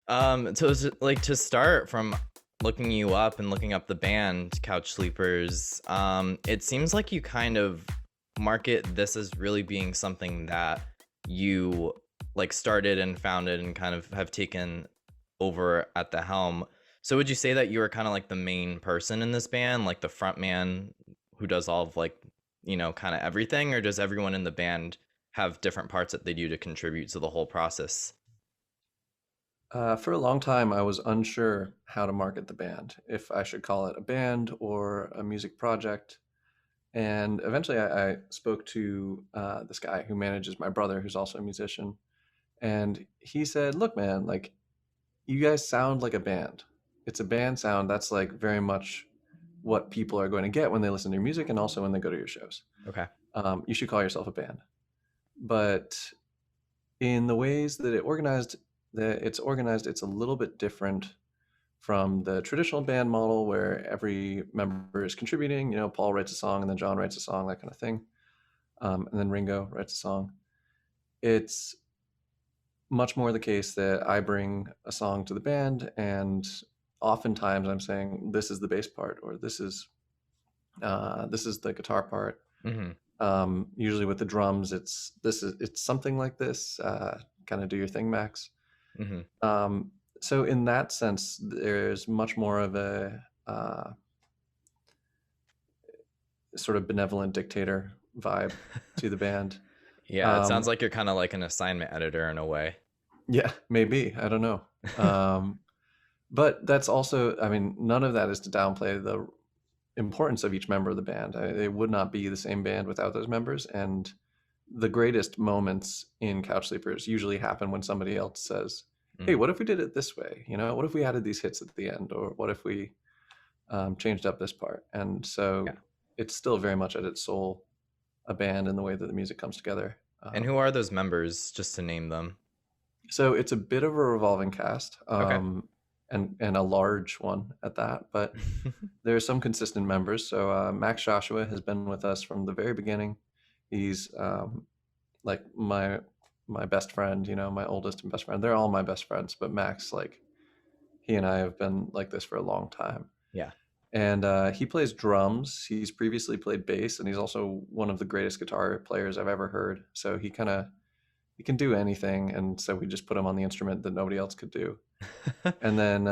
So it's like to start from looking you up and looking up the band Couch Sleepers, it seems like you kind of market this as really being something that you like started and founded and kind of have taken over at the helm. So would you say that you were kind of like the main person in this band, like the front man who does all of like, kind of everything, or does everyone in the band have different parts that they do to contribute to the whole process? For a long time, I was unsure how to market the band, if I should call it a band or a music project. And eventually, I spoke to this guy who manages my brother, who's also a musician. And he said, "Look, man, like you guys sound like a band. It's a band sound. That's like very much what people are going to get when they listen to your music and also when they go to your shows. Okay. You should call yourself a band." But in the ways it's organized, it's a little bit different from the traditional band model where every member is contributing. Paul writes a song and then John writes a song, that kind of thing. And then Ringo writes a song. It's much more the case that I bring a song to the band, and oftentimes I'm saying this is the bass part, or this is the guitar part. Mm-hmm. Usually with the drums, it's something like this. Kind of do your thing, Max. Mm-hmm. So in that sense, there's much more of a sort of benevolent dictator vibe to the band. Yeah, it sounds Um, like you're kind of like an assignment editor in a way. yeah, maybe, I don't know. Um, but that's also, I mean, none of that is to downplay the importance of each member of the band. It would not be the same band without those members. And the greatest moments in Couch Sleepers usually happen when somebody else says, "Hey, Mm, what if we did it this way? What if we added these hits at the end, or what if we changed up this part?" And yeah. so it's still very much at its soul a band in the way that the music comes together. And who are those members, just to name them? So it's a bit of a revolving cast, Okay. and a large one at that. But there are some consistent members. So Max Joshua has been with us from the very beginning. He's like my best friend. My oldest and best friend. They're all my best friends, but Max, like he and I have been like this for a long time. Yeah. And he plays drums. He's previously played bass, and he's also one of the greatest guitar players I've ever heard. So he can do anything, and so we just put him on the instrument that nobody else could do. And then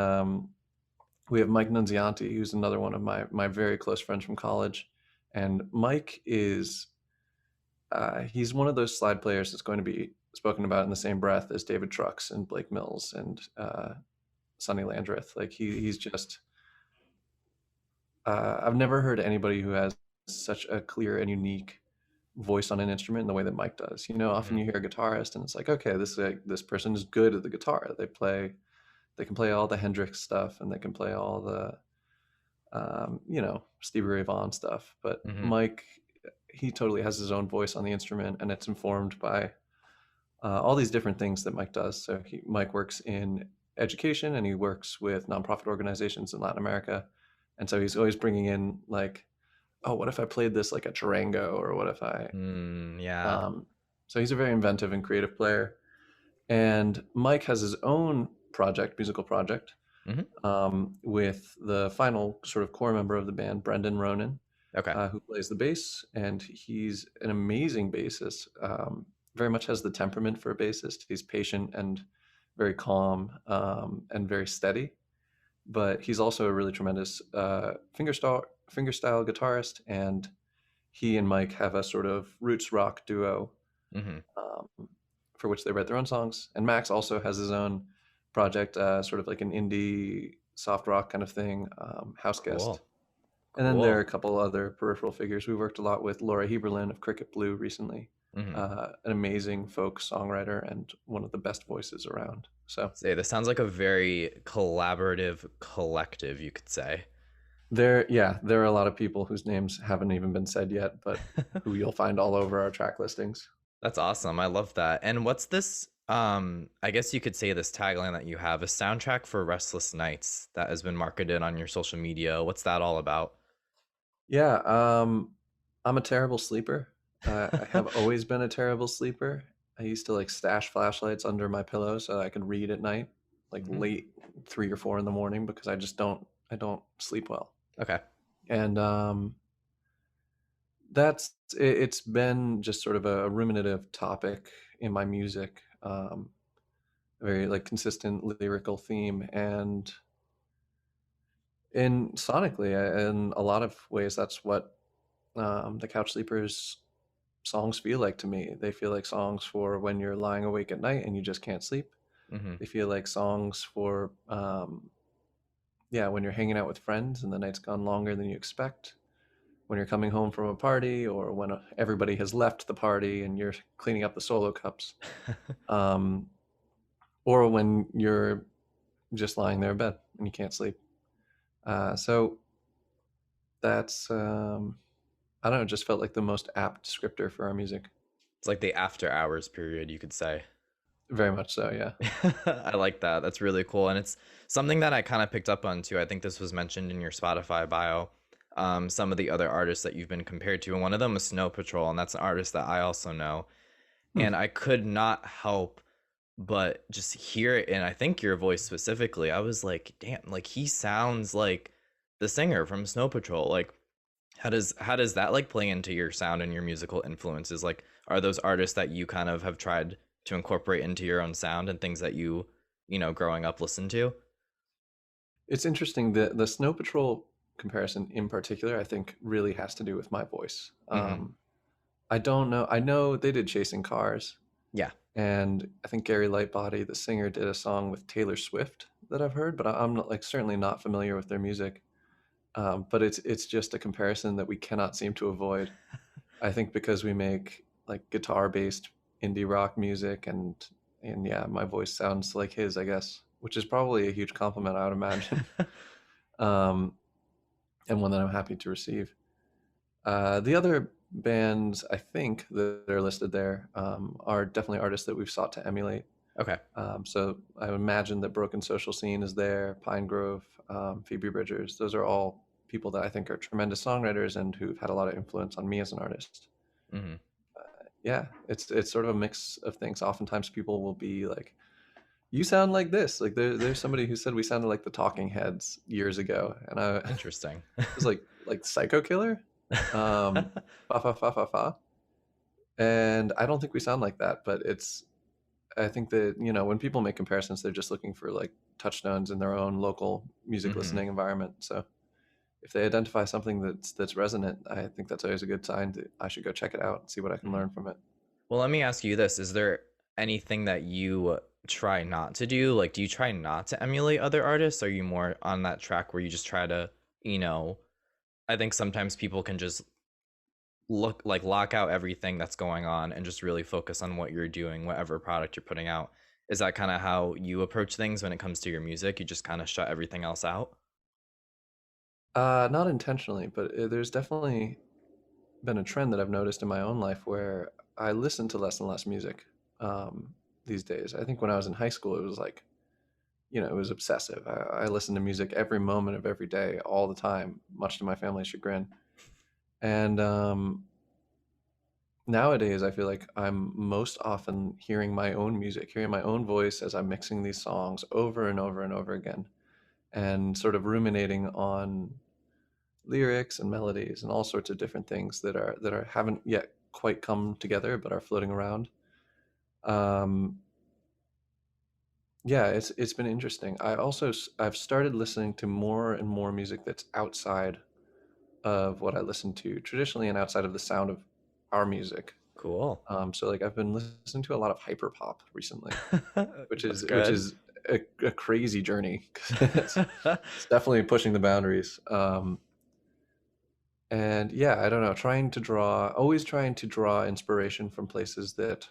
we have Mike Nunzianti, who's another one of my very close friends from college. And Mike is he's one of those slide players that's going to be spoken about in the same breath as David Trucks and Blake Mills and Sonny Landreth. Like he's just I've never heard anybody who has such a clear and unique voice on an instrument in the way that Mike does. Often Mhm. you hear a guitarist and it's like, okay, this person is good at the guitar. They can play all the Hendrix stuff and they can play all the Stevie Ray Vaughan stuff. But Mhm. Mike, he totally has his own voice on the instrument, and it's informed by all these different things that Mike does. So Mike works in education and he works with nonprofit organizations in Latin America, and so he's always bringing in like, oh, what if I played this like a charango, or what if I Yeah. um, so he's a very inventive and creative player. And Mike has his own musical project, Mhm. with the final sort of core member of the band, Brendan Ronan, Okay. who plays the bass, and he's an amazing bassist. Very much has the temperament for a bassist. He's patient and very calm, and very steady. But he's also a really tremendous fingerstyle guitarist, and he and Mike have a sort of roots rock duo, Mhm. um, for which they write their own songs. And Max also has his own project, sort of like an indie soft rock kind of thing, House Guest. Cool. And then there are Cool. a couple other peripheral figures. We worked a lot with Laura Heberlin of Cricket Blue recently, Mhm. an amazing folk songwriter and one of the best voices around. So Say, this sounds like a very collaborative collective, you could say. there are a lot of people whose names haven't even been said yet, but who you'll find all over our track listings. That's awesome. I love that. And what's this I guess you could say this tagline that you have, a soundtrack for restless nights that has been marketed on your social media. What's that all about? Yeah, I'm a terrible sleeper. I have always been a terrible sleeper. I used to like stash flashlights under my pillow so I could read at night. like Mhm. late 3 or 4 in the morning because I don't sleep well. Okay. And it's been just sort of a ruminative topic in my music, a very like consistent lyrical theme, and in sonically, in a lot of ways, that's what the Couch Sleepers songs feel like to me. They feel like songs for when you're lying awake at night and you just can't sleep. Mhm. They feel like songs for yeah, when you're hanging out with friends and the night's gone longer than you expect, when you're coming home from a party, or when everybody has left the party and you're cleaning up the solo cups, um, or when you're just lying there in bed and you can't sleep. So that's I don't know, it just felt like the most apt descriptor for our music. It's like the after hours period, you could say. Very much so, yeah. I like that. That's really cool. And it's something that I kind of picked up on too. I think this was mentioned in your Spotify bio. Some of the other artists that you've been compared to, and one of them was Snow Patrol, and that's an artist that I also know. Hmm. And I could not help but just hear it, and I think your voice specifically. I was like, damn, like he sounds like the singer from Snow Patrol. Like, how does that like play into your sound and your musical influences? Like, are those artists that you kind of have tried to incorporate into your own sound and things that growing up listened to? It's interesting that the Snow Patrol comparison in particular, I think, really has to do with my voice. Mm-hmm. I don't know. I know they did Chasing Cars, Yeah. and I think Gary Lightbody, the singer, did a song with Taylor Swift that I've heard, but I'm not, like, certainly not familiar with their music. But it's just a comparison that we cannot seem to avoid. I think because we make like guitar based indie rock music, and yeah, my voice sounds like his, I guess, which is probably a huge compliment, I would imagine, um, and one that I'm happy to receive. The other bands I think that are listed there are definitely artists that we've sought to emulate. Okay. So I would imagine that Broken Social Scene is there, Pine Grove, Phoebe Bridgers. Those are all people that I think are tremendous songwriters and who've had a lot of influence on me as an artist. Mm-hmm. Yeah, it's sort of a mix of things. Oftentimes people will be like, "You sound like this." Like there's somebody who said we sounded like the Talking Heads years ago, and I Interesting. was like Psycho Killer, fa fa fa fa fa. And I don't think we sound like that, but I think that, when people make comparisons, they're just looking for like touchstones in their own local music Mm-hmm. listening environment. So if they identify something that's resonant, I think that's always a good sign that I should go check it out and see what I can Mm-hmm. learn from it. Well, let me ask you this. Is there anything that you try not to do? Like, do you try not to emulate other artists? Are you more on that track where you just try to, you know, I think sometimes people can just lock out everything that's going on and just really focus on what you're doing, whatever product you're putting out. Is that kind of how you approach things when it comes to your music? You just kind of shut everything else out? Not intentionally, but there's definitely been a trend that I've noticed in my own life where I listen to less and less music these days. I think when I was in high school, it was like, it was obsessive. I listened to music every moment of every day, all the time, much to my family's chagrin. And nowadays, I feel like I'm most often hearing my own music, hearing my own voice as I'm mixing these songs over and over and over again, and sort of ruminating on lyrics and melodies and all sorts of different things that are haven't yet quite come together but are floating around. Um, yeah, it's been interesting. I've started listening to more and more music that's outside of what I listen to traditionally and outside of the sound of our music. Cool. So like I've been listening to a lot of hyperpop recently, which That's is which good. is a crazy journey. 'Cause it's definitely pushing the boundaries. And yeah, I don't know, always trying to draw inspiration from places that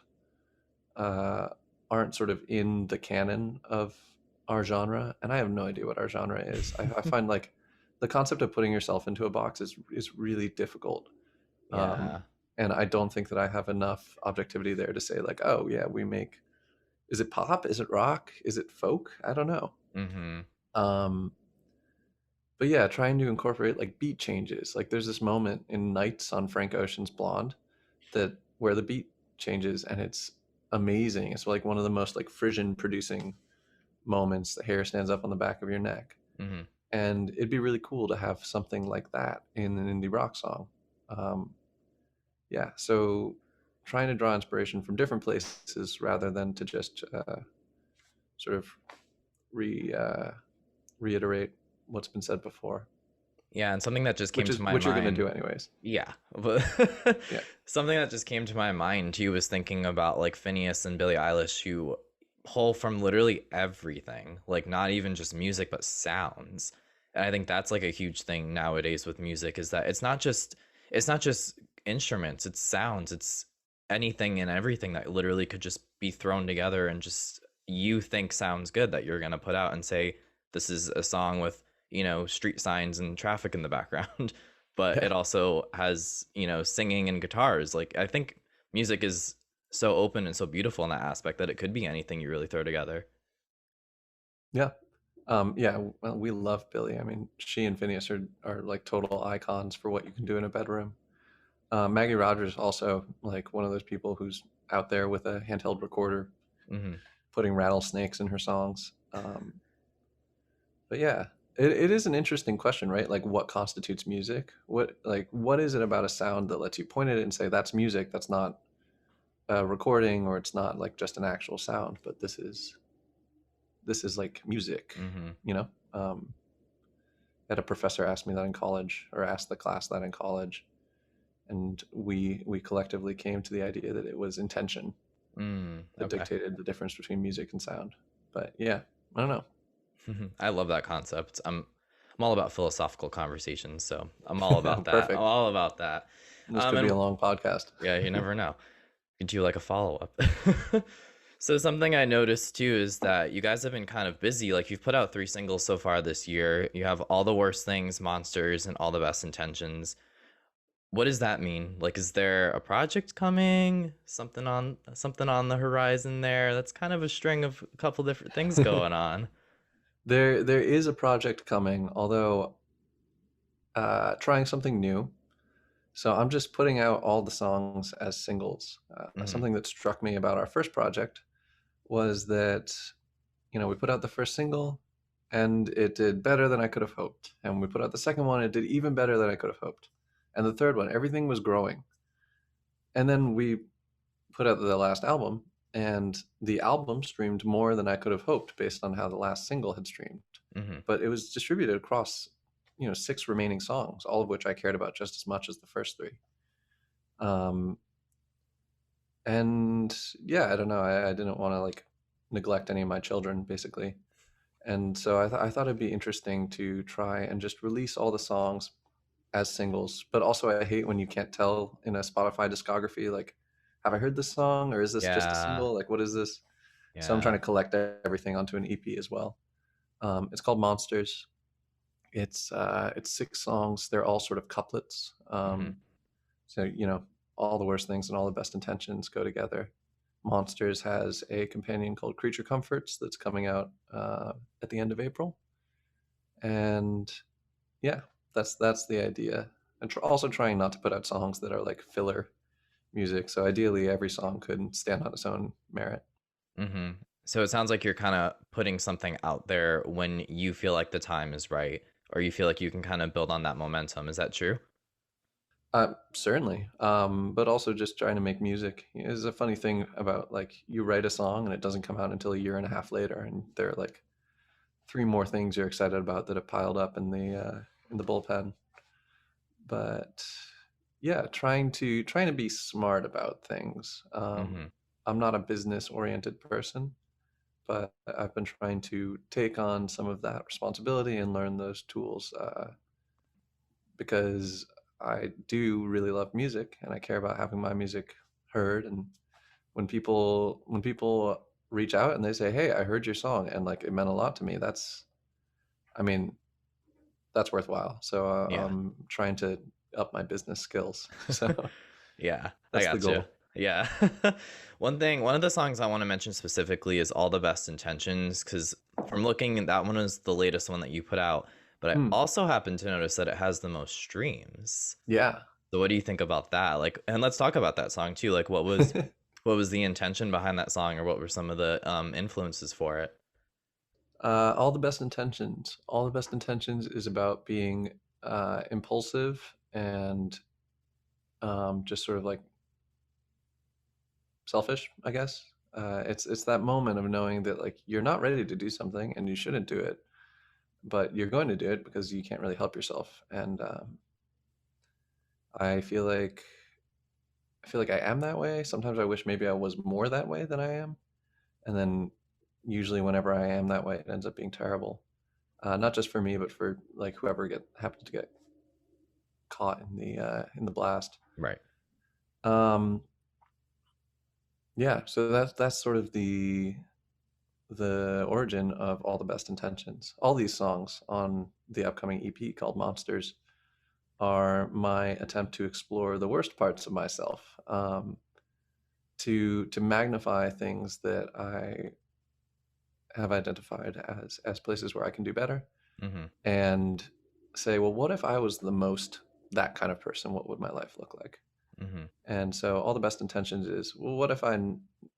uh, aren't sort of in the canon of our genre. And I have no idea what our genre is. I find like the concept of putting yourself into a box is really difficult. Um, Yeah. and I don't think that I have enough objectivity there to say like, oh yeah, is it pop? Is it rock? Is it folk? I don't know. Mm-hmm. Um, but yeah, trying to incorporate like beat changes. Like there's this moment in Nights on Frank Ocean's Blonde that where the beat changes and it's amazing. It's like one of the most like frisson producing moments, the hair stands up on the back of your neck. Hmm. And it'd be really cool to have something like that in an indie rock song. Um, yeah, so trying to draw inspiration from different places rather than to just sort of re reiterate what's been said before, Yeah, and something that just came to my which you're gonna mind. do anyways. Yeah, but Yeah, something that just came to my mind too was thinking about like Phineas and Billie Eilish, who pull from literally everything, like not even just music, but sounds. And I think that's like a huge thing nowadays with music is that it's not just instruments, it's sounds, it's anything and everything that literally could just be thrown together and just you think sounds good that you're gonna put out and say this is a song with street signs and traffic in the background. But yeah, it also has singing and guitars. Like I think music is so open and so beautiful in that aspect that it could be anything you really throw together. yeah. Yeah, well, we love Billy. I mean, she and Phineas are like total icons for what you can do in a bedroom. Maggie Rogers also like one of those people who's out there with a handheld recorder, Hmm. putting rattlesnakes in her songs. But yeah, it is an interesting question, right? Like, what constitutes music? What is it about a sound that lets you point at it and say that's music? That's not a recording, or it's not like just an actual sound, but this is like music, Hmm. you know? Had a professor ask me that in college, or asked the class that in college, and we collectively came to the idea that it was intention that Okay. dictated the difference between music and sound. But yeah, I don't know. I love that concept. I'm all about philosophical conversations, so I'm all about that. I'm Perfect. all about that. This could be a And long podcast. yeah, you never know. You could do like a follow up. So something I noticed too is that you guys have been kind of busy. Like you've put out 3 singles so far this year. You have All the Worst Things, Monsters, and All the Best Intentions. What does that mean? Like, is there a project coming? Something on the horizon there? That's kind of a string of a couple different things going on. There is a project coming, although trying something new. So I'm just putting out all the songs as singles. Hmm. Something that struck me about our first project was that we put out the first single and it did better than I could have hoped. And we put out the second one, it did even better than I could have hoped. And the third one, everything was growing. And then we put out the last album, and the album streamed more than I could have hoped based on how the last single had streamed. Hmm. But it was distributed across, 6 remaining songs, all of which I cared about just as much as the first three. Um, and yeah, I don't know. I didn't want to like neglect any of my children, basically. And so I thought it'd be interesting to try and just release all the songs as singles. But also, I hate when you can't tell in a Spotify discography, like, have I heard this song, or is this just a Yeah, single? Like, what is this? So I'm trying yeah. to collect everything onto an EP as well. It's called Monsters. It's 6 songs. They're all sort of couplets. Hmm. So all the worst things and all the best intentions go together. Monsters has a companion called Creature Comforts that's coming out at the end of April, and yeah, that's the idea. And also trying not to put out songs that are like filler music. So ideally, every song could stand on its own merit. Hmm. So it sounds like you're kind of putting something out there when you feel like the time is right, or you feel like you can kind of build on that momentum. Is that true? Certainly, but also just trying to make music is a funny thing about like you write a song and it doesn't come out until a year and a half later, and there are like 3 more things you're excited about that have piled up in the bullpen. But yeah, trying to be smart about things. Hmm. I'm not a business oriented person, but I've been trying to take on some of that responsibility and learn those tools because I do really love music and I care about having my music heard. And when people reach out and they say, "Hey, I heard your song and like it meant a lot to me," I mean, that's worthwhile. So Yeah. I'm trying to up my business skills. So Yeah, I that's the got you. goal. Yeah. One of the songs I want to mention specifically is All the Best Intentions, because from looking, that one is the latest one that you put out. But I Hmm. also happen to notice that it has the most streams. Yeah. So what do you think about that? Like, and let's talk about that song too. Like, what was the intention behind that song, or what were some of the influences for it? All the best intentions. All the best intentions is about being impulsive and just sort of like selfish, I guess. It's that moment of knowing that like you're not ready to do something and you shouldn't do it, but you're going to do it because you can't really help yourself. And I feel like I am that way. Sometimes I wish maybe I was more that way than I am, and then usually whenever I am that way, it ends up being terrible. Not just for me, but for like whoever get happens to get caught in the blast. Right. Um, yeah, so that's sort of the origin of All the Best Intentions. All these songs on the upcoming EP called Monsters are my attempt to explore the worst parts of myself, to magnify things that I have identified as places where I can do better, Mm-hmm. and say, well, what if I was the most that kind of person? What would my life look like? Mm-hmm. And so, all the best intentions is, well, what if I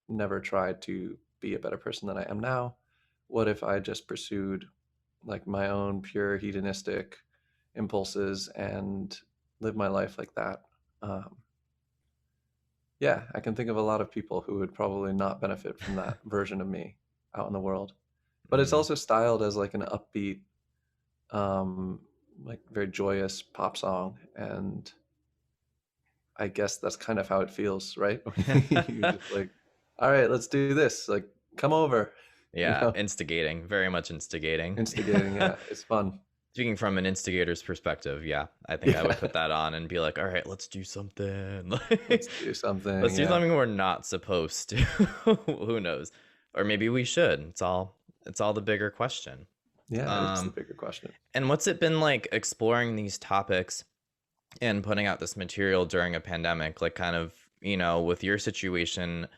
never tried to be a better person than I am now? What if I just pursued like my own pure hedonistic impulses and live my life like that? Um, yeah, I can think of a lot of people who would probably not benefit from that version of me out in the world. But it's Mm-hmm. also styled as like an upbeat, um, like very joyous pop song, and I guess that's kind of how it feels, right? You're just like, all right, let's do this. Like, come over, you Yeah, know, instigating, very much instigating. instigating. Yeah, it's fun. Speaking from an instigator's perspective, yeah, I think I would Yeah, put that on and be like, all right, let's do something. let's do Let's something. do Yeah, something we're not supposed to. Who knows? Or maybe we should. It's all the bigger question. yeah, it is the Um, bigger question. and what's it been like exploring these topics and putting out this material during a pandemic, like kind of, with your situation,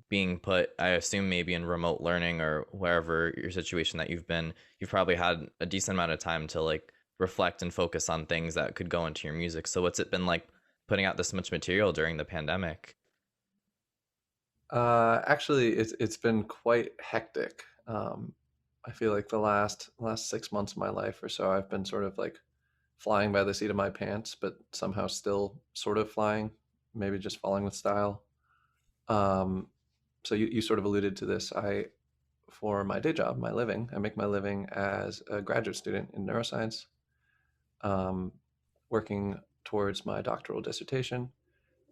being put, I assume maybe in remote learning or wherever your situation that you've probably had a decent amount of time to like reflect and focus on things that could go into your music. So what's it been like putting out this much material during the pandemic? Actually, it's been quite hectic. I feel like the last 6 months of my life or so, I've been sort of like flying by the seat of my pants, but somehow still sort of flying, maybe just falling with style. Um, so you sort of alluded to this. For my day job, my living, I make my living as a graduate student in neuroscience, um, working towards my doctoral dissertation.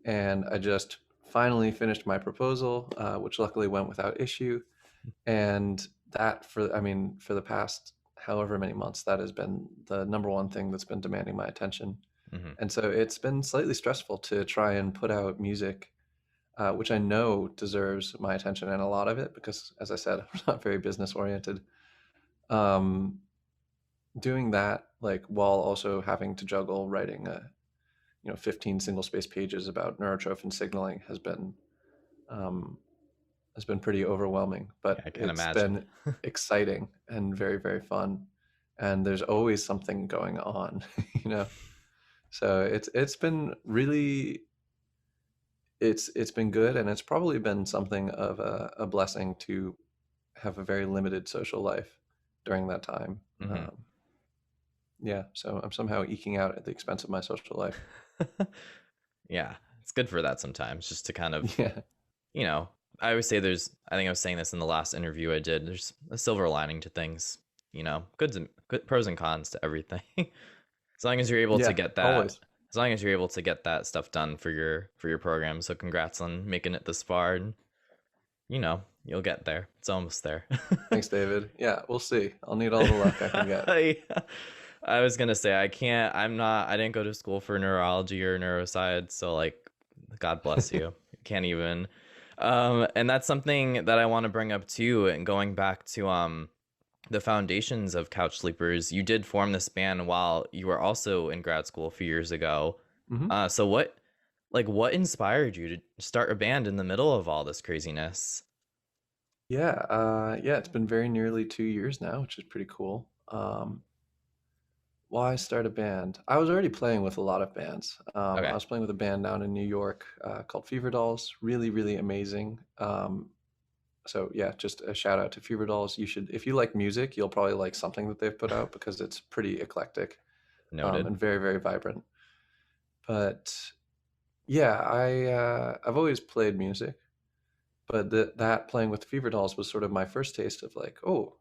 And I just finally finished my proposal, which luckily went without issue. And that, for the past however many months, that has been the number one thing that's been demanding my attention. Hmm. And so it's been slightly stressful to try and put out music, which I know deserves my attention and a lot of it because, as I said, I'm not very business oriented. Um, Doing that like while also having to juggle writing 15 single space pages about neurotrophin signaling um, has been pretty overwhelming, Yeah, but I can it's imagine. been exciting and very, very fun. And there's always something going on, you know. So it's been really it's been good, and it's probably been something of a blessing to have a very limited social life during that time. Hmm. Yeah, so I'm somehow eking out at the expense of my social life. Yeah, it's good for that sometimes, just to kind of, Yeah, you know, I always say I think I was saying this in the last interview I did, there's a silver lining to things, goods and good pros and cons to everything. As long as you're able to yeah, get that, always. as long as you're able to get that stuff done for your program. So congrats on making it this far, and you'll get there. It's almost there. Thanks, David. Yeah, we'll see. I'll need all the luck I can get. Yeah. I was gonna say I can't. I didn't go to school for neurology or neuroscience, so like, God bless you. Can't even. And that's something that I want to bring up too. And going back to the foundations of Couch Sleepers, you did form this band while you were also in grad school a few years ago. Hmm. So what inspired you to start a band in the middle of all this craziness? Yeah, yeah, it's been very nearly 2 years now, which is pretty cool. Why start a band? I was already playing with a lot of bands. I Okay. was playing with a band down in New York called Fever Dolls. Really, really amazing. So yeah, just a shout out to Fever Dolls. You should, if you like music, you'll probably like something that they've put out because it's pretty eclectic, Noted. and very, very vibrant. But yeah, I've always played music, but that playing with Fever Dolls was sort of my first taste of like, oh,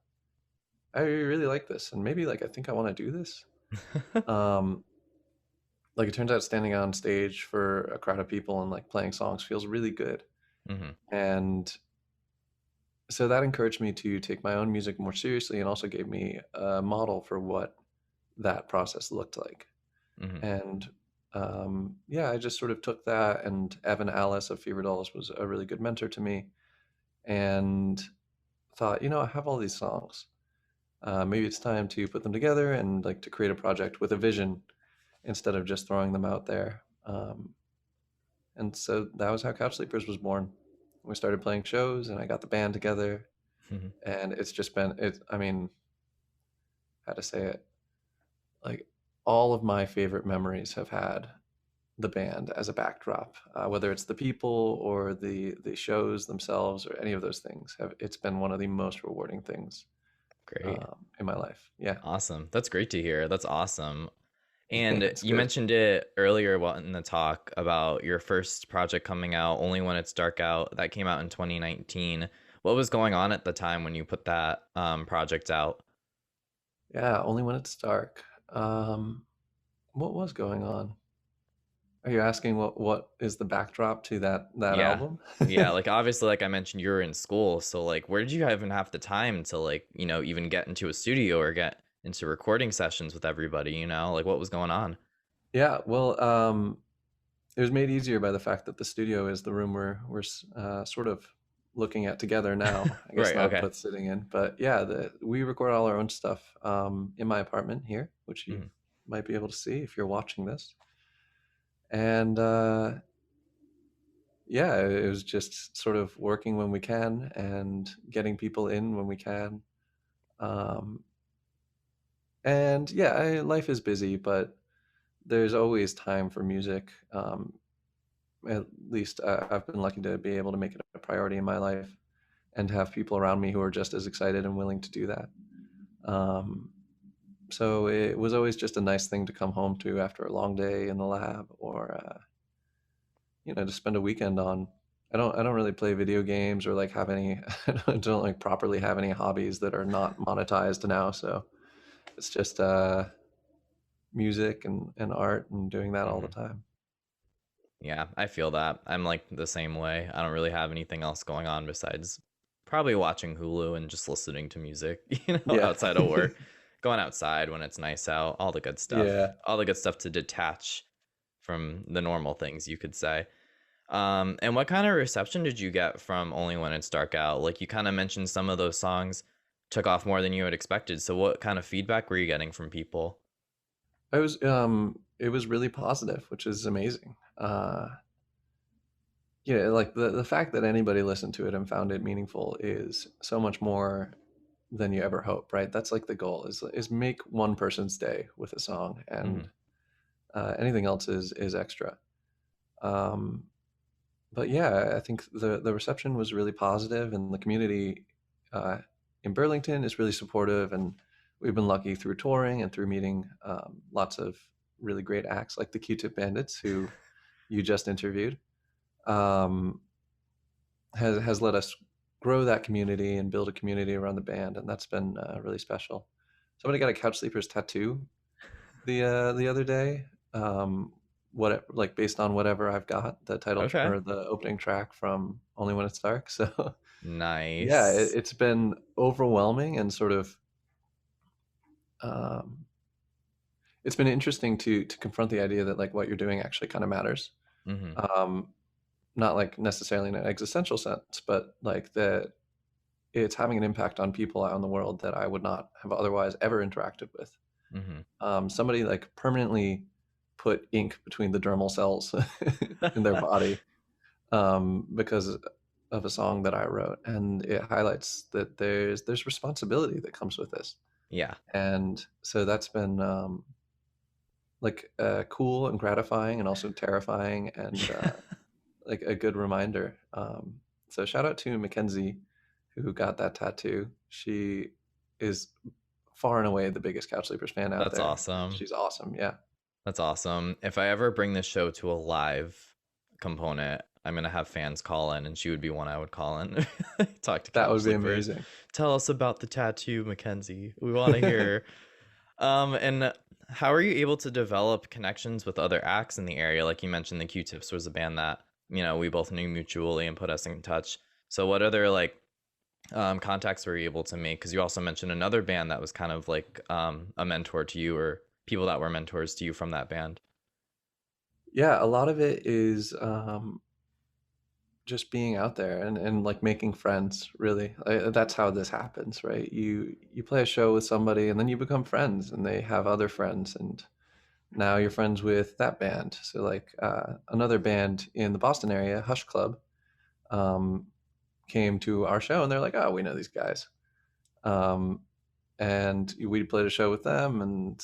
I really like this, and maybe like I think I want to do this. Um, like it turns out standing on stage for a crowd of people and like playing songs feels really good. Hmm. And so that encouraged me to take my own music more seriously and also gave me a model for what that process looked like. Hmm. And yeah, I just sort of took that, and Evan Alice of Fever Dolls was a really good mentor to me, and thought, I have all these songs. Maybe it's time to put them together and like to create a project with a vision instead of just throwing them out there. And so that was how Couch Sleepers was born. We started playing shows, and I got the band together, Hmm. and it's just been it. I mean, how to say it? Like all of my favorite memories have had the band as a backdrop, whether it's the people or the shows themselves or any of those things. It's been one of the most rewarding things Great. in my life. Yeah, Awesome. That's great to hear. That's awesome. And it's you good. mentioned it earlier in the talk about your first project coming out, Only When It's Dark Out. That came out in 2019. What was going on at the time when you put that project out? Yeah, only when it's dark. What was going on? Are you asking what is the backdrop to that Yeah. album? Yeah, like obviously like I mentioned you were in school, so like where did you even have the time to like, even get into a studio or get into recording sessions with everybody, Like what was going on? Yeah, well, it was made easier by the fact that the studio is the room we're sort of looking at together now. I guess Right, not okay. both sitting in, but yeah, we record all our own stuff in my apartment here, which you Mhm. might be able to see if you're watching this. And yeah, it was just sort of working when we can and getting people in when we can. Um, and yeah, life is busy, but there's always time for music. At least I've been lucky to be able to make it a priority in my life and have people around me who are just as excited and willing to do that. Um, so it was always just a nice thing to come home to after a long day in the lab, or to spend a weekend on. I don't really play video games or like have any. I don't like properly have any hobbies that are not monetized now. So it's just music and art and doing that all the Mhm. time. Yeah, I feel that. I'm like the same way. I don't really have anything else going on besides probably watching Hulu and just listening to music, Yeah. outside of work. Going outside when it's nice out, all the good stuff. Yeah. All the good stuff to detach from the normal things, you could say. And what kind of reception did you get from Only When It's Dark Out? Like you kind of mentioned some of those songs took off more than you had expected. So what kind of feedback were you getting from people? It was really positive, which is amazing. Yeah, like the fact that anybody listened to it and found it meaningful is so much more than you ever hope, right? That's like the goal is make one person's day with a song, Hmm. and anything else is extra. Um, but yeah, I think the reception was really positive, and the community uh, in Burlington is really supportive, and we've been lucky through touring and through meeting lots of really great acts like the Q-Tip Bandits, who you just interviewed. Um, has let us grow that community and build a community around the band, and that's been really special. Somebody got a Couch Sleepers tattoo the other day. What like based on whatever I've got the Okay. or the opening track from Only When It's Dark. So yeah, Nice. it's been overwhelming and sort of um, it's been interesting to confront the idea that like what you're doing actually kind of matters. Hmm. Um, Not like necessarily in an existential sense, but like that it's having an impact on people out in the world that I would not have otherwise ever interacted with. Hmm. Somebody like permanently put ink between the dermal cells in their body because of a song that I wrote, and it highlights that there's responsibility that comes with this, Yeah. and so that's been like cool and gratifying, and also terrifying, and like a good reminder. So shout out to Mackenzie who got that tattoo. She is far and away the biggest Couch Sleepers fan out That's there. awesome. She's awesome. Yeah. That's awesome. If I ever bring this show to a live component, I'm gonna have fans call in, and she would be one I would call in. Talk to That couch would be sleepers. amazing. Tell us about the tattoo, Mackenzie. We want to hear. And how are you able to develop connections with other acts in the area? Like you mentioned, the Q-Tips was a band that, we both knew mutually and put us in touch. So what other like contacts were you able to make? Because you also mentioned another band that was kind of like a mentor to you, or people that were mentors to you from that band. Yeah, a lot of it is just being out there and like making friends, really. That's how this happens, right? You play a show with somebody and then you become friends and they have other friends and now you're friends with that band. So like another band in the Boston area, Hush Club, um, came to our show and they're like, oh, we know these guys. Um, and we played a show with them and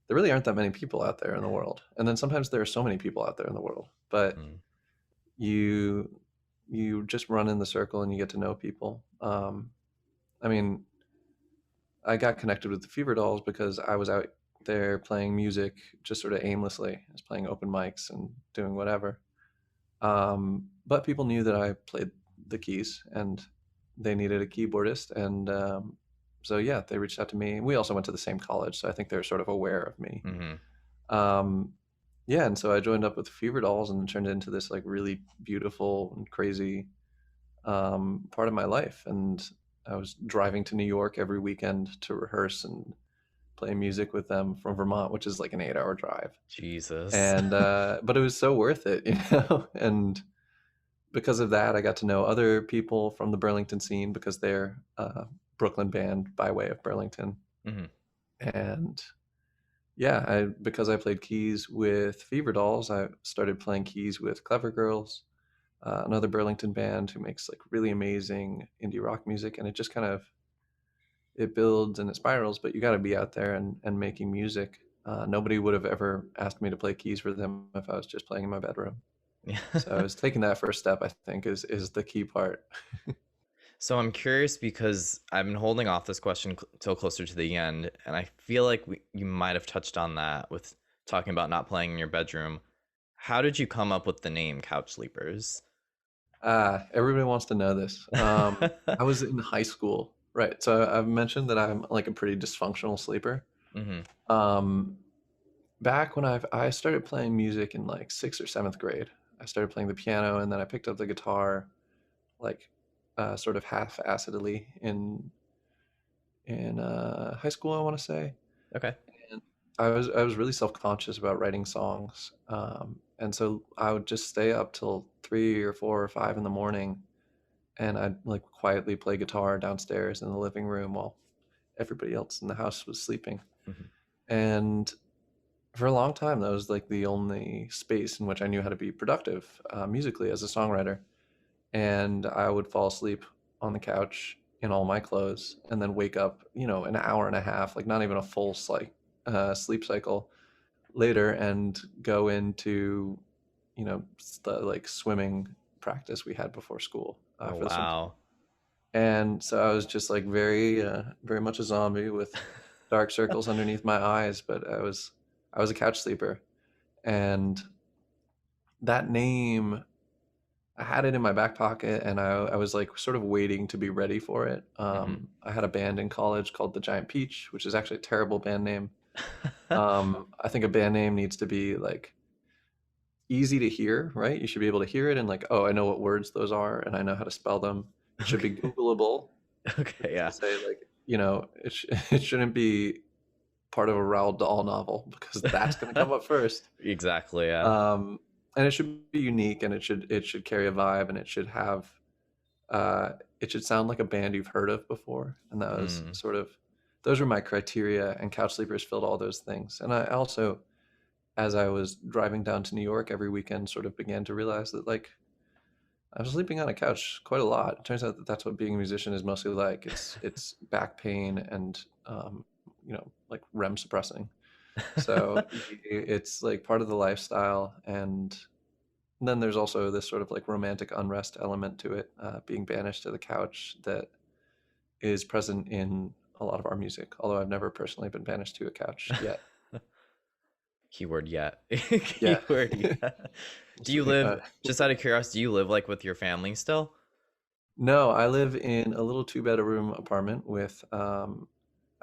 there really aren't that many people out there in the world. And then sometimes there are so many people out there in the world, but Mm. you you just run in the circle and you get to know people. I mean, I got connected with the Fever Dolls because I was out there playing music just sort of aimlessly. I was playing open mics and doing whatever. But people knew that I played the keys and they needed a keyboardist. And so, yeah, they reached out to me. We also went to the same college. So I think they're sort of aware of me. Hmm. Um, yeah. And so I joined up with Fever Dolls and turned it into this like really beautiful and crazy part of my life. And I was driving to New York every weekend to rehearse and play music with them from Vermont, which is like an 8-hour drive. Jesus. And but it was so worth it, you know. And because of that, I got to know other people from the Burlington scene because they're a Brooklyn band by way of Burlington. Hmm. And yeah, because I played keys with Fever Dolls, I started playing keys with Clever Girls, another Burlington band who makes like really amazing indie rock music, and it just kind of it builds and it spirals. But you got to be out there and making music. Nobody would have ever asked me to play keys for them if I was just playing in my bedroom. Yeah. So I was taking that first step. I think is the key part. So I'm curious because I've been holding off this question till closer to the end, and I feel like you might have touched on that with talking about not playing in your bedroom. How did you come up with the name Couch Sleepers? Everybody wants to know this. I was in high school, right? So I've mentioned that I'm like a pretty dysfunctional sleeper. Hmm. Um, Back when I started playing music in like sixth or seventh grade, I started playing the piano and then I picked up the guitar, like sort of half-assedly in high school, I want to say. Okay. And I was really self-conscious about writing songs, and so I would just stay up till 3 or 4 or 5 in the morning, and I'd like quietly play guitar downstairs in the living room while everybody else in the house was sleeping. Hmm. And for a long time, that was like the only space in which I knew how to be productive musically as a songwriter. And I would fall asleep on the couch in all my clothes and then wake up, an hour and a half, like not even a full sleep cycle later and go into, the like swimming practice we had before school Oh, for the swim team. wow. And so I was just like very much a zombie with dark circles underneath my eyes, but I was a couch sleeper. And that name, I had it in my back pocket and I was like sort of waiting to be ready for it. Hmm. I had a band in college called the Giant Peach, which is actually a terrible band name. I think a band name needs to be like easy to hear, right? You should be able to hear it and like, oh, I know what words those are and I know how to spell them. It should be Okay. Googleable, which Okay, is to yeah. say, like, it shouldn't be part of a Roald Dahl novel because that's going to come up first. Exactly, yeah. Um, and it should be unique and it should carry a vibe and uh, it should sound like a band you've heard of before. And that was Mm. sort of those were my criteria, and Couch Sleepers filled all those things. And I also, as I was driving down to New York every weekend, sort of began to realize that like I was sleeping on a couch quite a lot. It turns out that that's what being a musician is mostly like. It's back pain and like REM suppressing. So it's like part of the lifestyle, and And then there's also this sort of like romantic unrest element to it, being banished to the couch, that is present in a lot of our music. Although I've never personally been banished to a couch yet. Keyword yet. Yeah. Keyword yet. We'll Do you see. live, just out of curiosity, do you live like with your family still? No, I live in a little two-bedroom apartment with I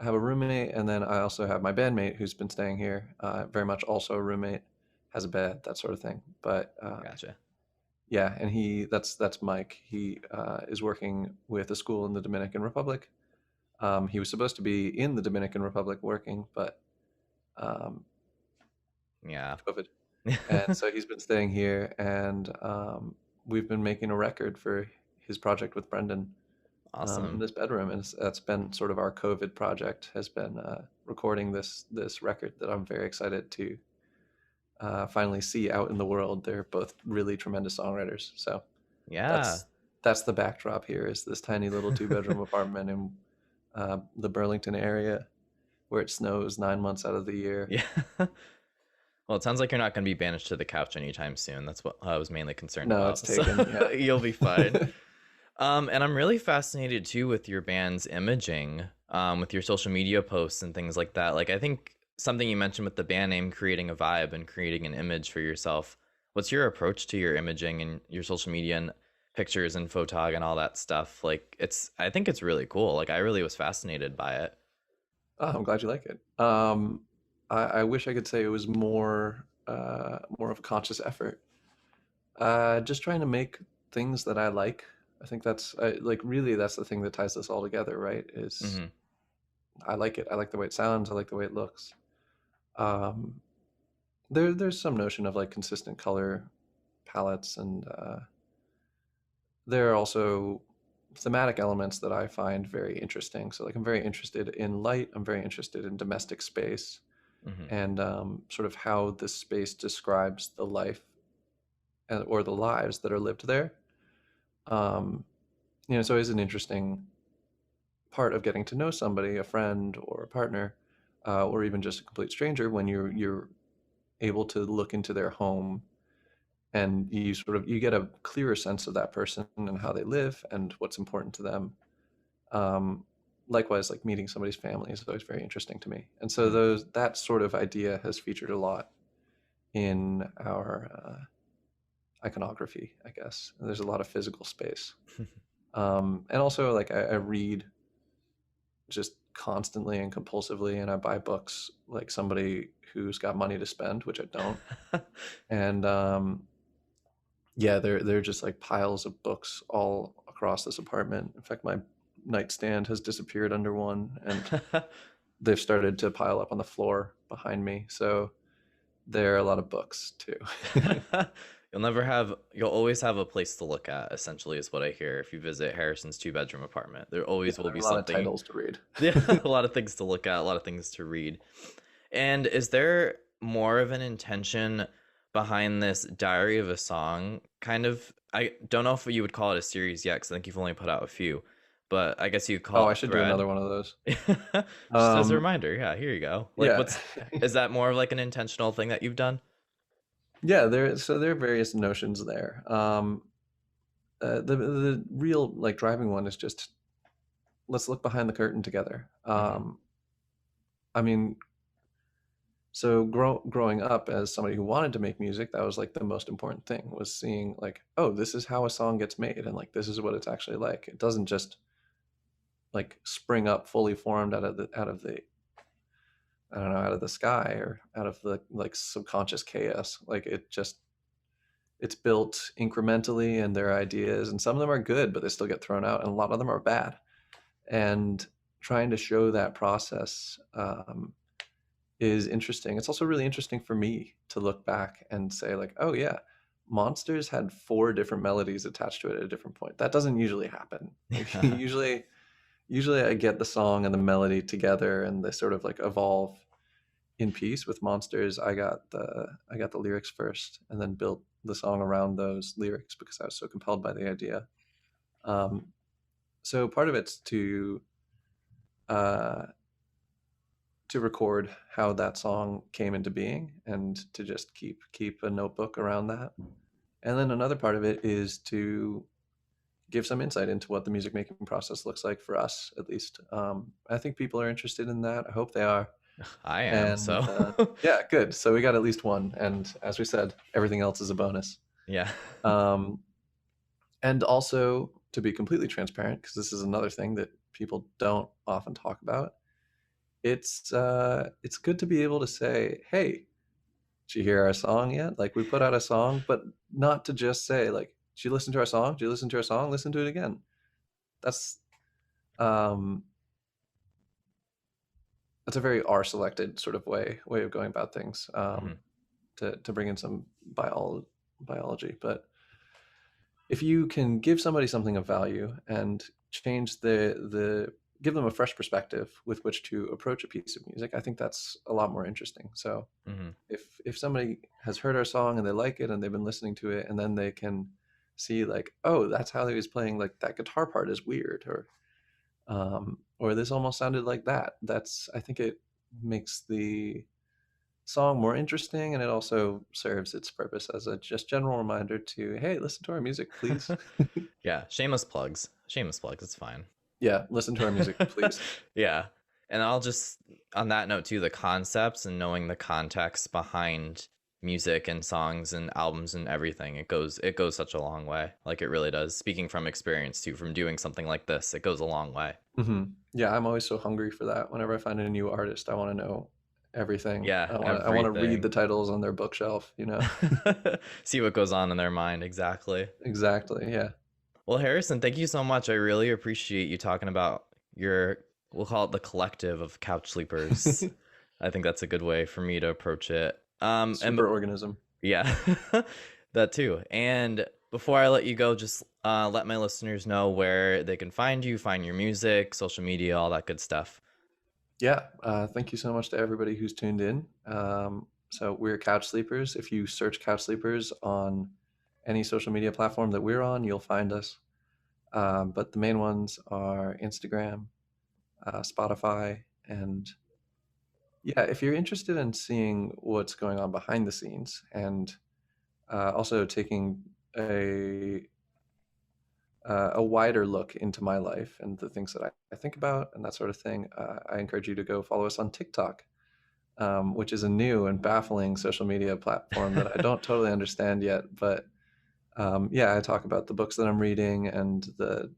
have a roommate, and then I also have my bandmate who's been staying here. Very much also a roommate, has a bed, that sort of thing. But Gotcha. yeah, and that's Mike. He is working with a school in the Dominican Republic. He was supposed to be in the Dominican Republic working, but um, Yeah. COVID, and so he's been staying here, and we've been making a record for his project with Brendan in Awesome. this bedroom, and that's been sort of our COVID project. Has been recording this record that I'm very excited to finally see out in the world. They're both really tremendous songwriters, so Yeah. that's that's the backdrop here. Is this tiny little two-bedroom apartment in the Burlington area where it snows 9 months out of the year. Yeah. Well, it sounds like you're not going to be banished to the couch anytime soon. That's what I was mainly concerned No, it's about. So taken. Yeah. you'll be fine. And I'm really fascinated too with your band's imaging, with your social media posts and things like that. Like, I think something you mentioned with the band name, creating a vibe and creating an image for yourself. What's your approach to your imaging and your social media and pictures and photog and all that stuff? Like, I think it's really cool. Like, I really was fascinated by it. Oh, I'm glad you like it. I wish I could say it was more of a conscious effort. Just trying to make things that I like. I think like really that's the thing that ties this all together, right? Is Hmm. I like it. I like the way it sounds. I like the way it looks. Um, there's some notion of like consistent color palettes, and there are also thematic elements that I find very interesting. So like I'm very interested in light. I'm very interested in domestic space, Hmm. and sort of how this space describes the life or the lives that are lived there. Um, it's always an interesting part of getting to know somebody, a friend or a partner, or even just a complete stranger, when you're able to look into their home, and you get a clearer sense of that person and how they live and what's important to them. Um, Likewise, like meeting somebody's family is always very interesting to me, and so that sort of idea has featured a lot in our iconography, I guess. And there's a lot of physical space, and also like I read just constantly and compulsively, and I buy books like somebody who's got money to spend, which I don't. And yeah, they're just like piles of books all across this apartment. In fact, my nightstand has disappeared under one, and they've started to pile up on the floor behind me. So there are a lot of books too. You'll always have a place to look at, essentially, is what I hear. If you visit Harrison's two-bedroom apartment, there Yeah, always will there be are a lot of something. titles to read. Yeah, a lot of things to look at, a lot of things to read. And is there more of an intention behind this Diary of a Song kind of? I don't know if you would call it a series yet, because I think you've only put out a few, but I guess you could call Oh, it I a should do thread. another one of those. Just as a Um, reminder, yeah, here you go. Like, yeah. is that more of like an intentional thing that you've done? Yeah, there are various notions there. The real like driving one is just let's look behind the curtain together. Hmm. I mean, so growing up as somebody who wanted to make music, that was like the most important thing, was seeing like, oh, this is how a song gets made, and like this is what it's actually like. It doesn't just like spring up fully formed out of the I don't know, out of the sky or out of the like subconscious chaos. Like it's built incrementally, and their ideas, and some of them are good, but they still get thrown out, and a lot of them are bad. And trying to show that process is interesting. It's also really interesting for me to look back and say like, oh yeah, Monsters had four different melodies attached to it at a different point. That doesn't usually happen. Like usually I get the song and the melody together, and they sort of like evolve in peace. With Monsters, I got the lyrics first, and then built the song around those lyrics because I was so compelled by the idea. Um, so part of it's uh, to record how that song came into being, and to just keep a notebook around that. And then another part of it is to give some insight into what the music making process looks like for us, at least. I think people are interested in that. I hope they are. I am, And so yeah, good. So we got at least one. And as we said, everything else is a bonus. yeah. Um, and also, to be completely transparent, because this is another thing that people don't often talk about, it's good to be able to say, "Hey, did you hear our song yet? Like we put out a song," but not to just say like, "Did you listen to our song? Did you listen to our song? Listen to it again." That's um, that's a very R selected sort of way of going about things, Mhm. to bring in some biology. But if you can give somebody something of value and change the give them a fresh perspective with which to approach a piece of music, I think that's a lot more interesting. So Mhm. if somebody has heard our song and they like it and they've been listening to it, and then they can see like, oh, that's how he was playing, like that guitar part is weird, or this almost sounded like that. That's, I think it makes the song more interesting, and it also serves its purpose as a just general reminder to, hey, listen to our music, please. Yeah, shameless plugs. Shameless plugs, it's fine. Yeah, listen to our music, please. Yeah. And I'll just, on that note too, the concepts and knowing the context behind music and songs and albums and everything, it goes such a long way. Like it really does. Speaking from experience too, from doing something like this, it goes a long way. Yeah, I'm always so hungry for that. Whenever I find a new artist, I want to know everything. Yeah, I want to read the everything. titles on their bookshelf, you know. See what goes on in their mind, exactly. Exactly. Yeah. Well, Harrison, thank you so much. I really appreciate you talking about your, we'll call it the collective of couch sleepers. I think that's a good way for me to approach it. And Super organism. yeah, that too. And before I let you go, just let my listeners know where they can find you, find your music, social media, all that good stuff. Yeah. Thank you so much to everybody who's tuned in. So we're Couch Sleepers. If you search Couch Sleepers on any social media platform that we're on, you'll find us. But the main ones are Instagram, Spotify, and yeah, if you're interested in seeing what's going on behind the scenes, and also taking a a wider look into my life and the things that I think about and that sort of thing, I encourage you to go follow us on TikTok, which is a new and baffling social media platform that I don't totally understand yet. But yeah, I talk about the books that I'm reading and the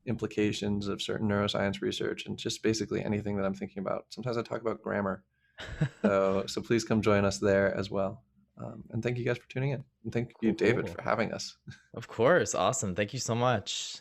implications of certain neuroscience research and just basically anything that I'm thinking about. Sometimes I talk about grammar. So please come join us there as well. And thank you guys for tuning in. And thank you, Cool, David, cool. for having us. Of course. Awesome. Thank you so much.